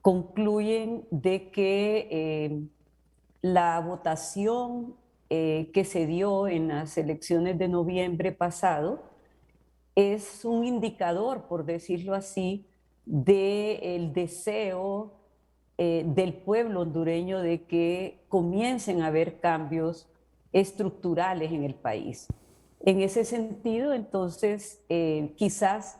concluyen de que la votación que se dio en las elecciones de noviembre pasado es un indicador, por decirlo así, del deseo del pueblo hondureño de que comiencen a haber cambios estructurales en el país. En ese sentido, entonces, quizás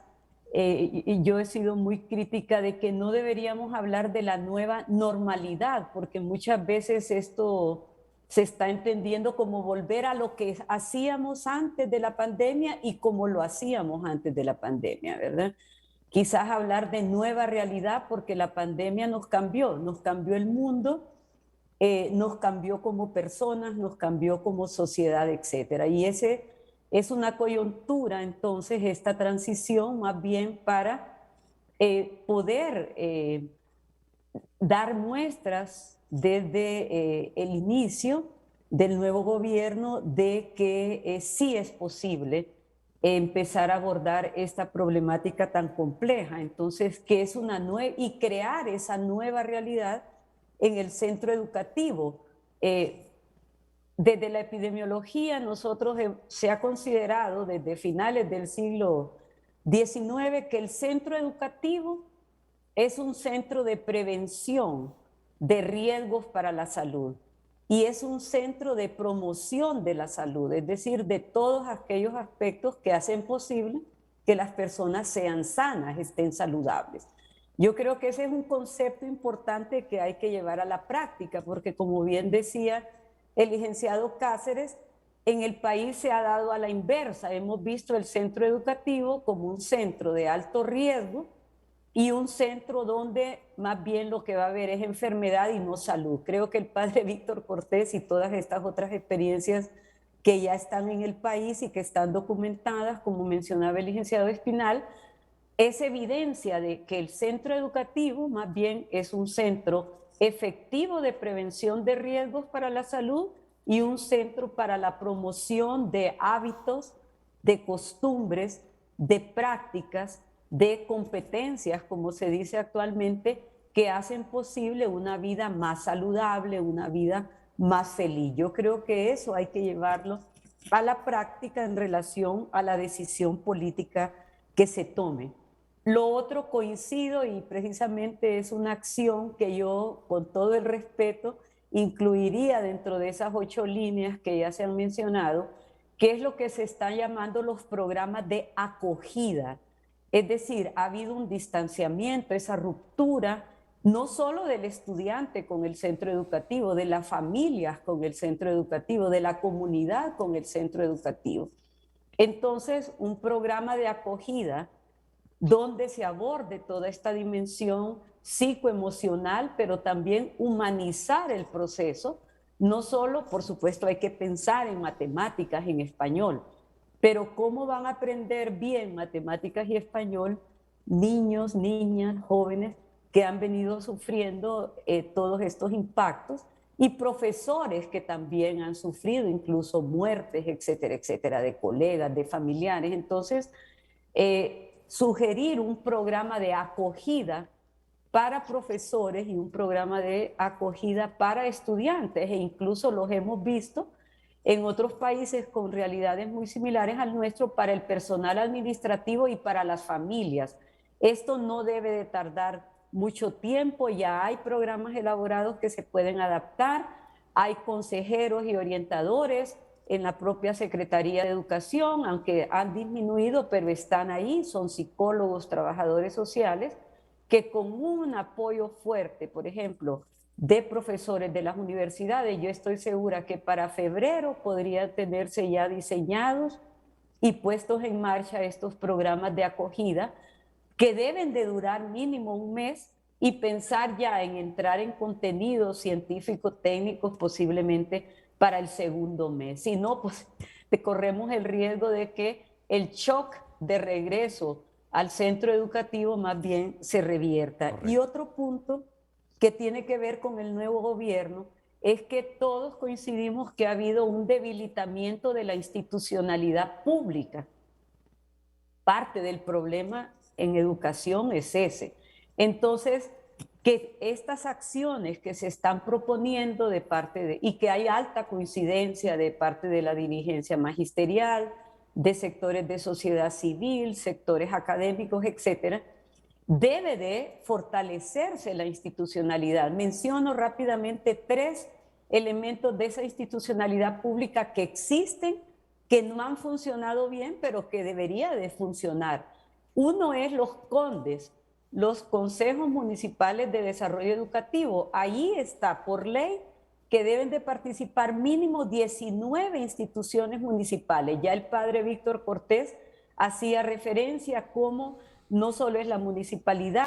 yo he sido muy crítica de que no deberíamos hablar de la nueva normalidad, porque muchas veces esto se está entendiendo como volver a lo que hacíamos antes de la pandemia y como lo hacíamos antes de la pandemia, ¿verdad? Quizás hablar de nueva realidad porque la pandemia nos cambió el mundo, nos cambió como personas, nos cambió como sociedad, etcétera. Y ese es una coyuntura, entonces, esta transición más bien para poder dar muestras desde el inicio del nuevo gobierno de que sí es posible empezar a abordar esta problemática tan compleja. Entonces, que es una nueva y crear esa nueva realidad en el centro educativo. Desde la epidemiología, nosotros se ha considerado desde finales del siglo XIX que el centro educativo es un centro de prevención de riesgos para la salud y es un centro de promoción de la salud, es decir, de todos aquellos aspectos que hacen posible que las personas sean sanas, estén saludables. Yo creo que ese es un concepto importante que hay que llevar a la práctica, porque como bien decía el licenciado Cáceres, en el país se ha dado a la inversa. Hemos visto el centro educativo como un centro de alto riesgo y un centro donde más bien lo que va a haber es enfermedad y no salud. Creo que el padre Víctor Cortés y todas estas otras experiencias que ya están en el país y que están documentadas, como mencionaba el licenciado Espinal, es evidencia de que el centro educativo más bien es un centro efectivo de prevención de riesgos para la salud y un centro para la promoción de hábitos, de costumbres, de prácticas, de competencias, como se dice actualmente, que hacen posible una vida más saludable, una vida más feliz. Yo creo que eso hay que llevarlo a la práctica en relación a la decisión política que se tome. Lo otro coincido y precisamente es una acción que yo, con todo el respeto, incluiría dentro de esas 8 líneas que ya se han mencionado, que es lo que se está llamando los programas de acogida. Es decir, ha habido un distanciamiento, esa ruptura, no solo del estudiante con el centro educativo, de las familias con el centro educativo, de la comunidad con el centro educativo. Entonces, un programa de acogida donde se aborde toda esta dimensión psicoemocional, pero también humanizar el proceso. No solo, por supuesto, hay que pensar en matemáticas, en español, pero cómo van a aprender bien matemáticas y español niños, niñas, jóvenes que han venido sufriendo todos estos impactos y profesores que también han sufrido incluso muertes, etcétera, etcétera, de colegas, de familiares. Entonces, sugerir un programa de acogida para profesores y un programa de acogida para estudiantes, e incluso los hemos visto en otros países con realidades muy similares al nuestro para el personal administrativo y para las familias. Esto no debe de tardar mucho tiempo, ya hay programas elaborados que se pueden adaptar, hay consejeros y orientadores en la propia Secretaría de Educación, aunque han disminuido, pero están ahí, son psicólogos, trabajadores sociales, que con un apoyo fuerte, por ejemplo, de profesores de las universidades, yo estoy segura que para febrero podrían tenerse ya diseñados y puestos en marcha estos programas de acogida que deben de durar mínimo un mes y pensar ya en entrar en contenidos científicos, técnicos, posiblemente para el segundo mes. Si no, pues corremos el riesgo de que el shock de regreso al centro educativo más bien se revierta. Correcto. Y otro punto que tiene que ver con el nuevo gobierno es que todos coincidimos que ha habido un debilitamiento de la institucionalidad pública. Parte del problema en educación es ese. Entonces, que estas acciones que se están proponiendo de parte de, y que hay alta coincidencia de parte de la dirigencia magisterial, de sectores de sociedad civil, sectores académicos, etcétera, debe de fortalecerse la institucionalidad. Menciono rápidamente 3 elementos de esa institucionalidad pública que existen, que no han funcionado bien, pero que debería de funcionar. Uno es los CONDES, los consejos municipales de desarrollo educativo. Ahí está por ley que deben de participar mínimo 19 instituciones municipales. Ya el padre Víctor Cortés hacía referencia a cómo no solo es la municipalidad,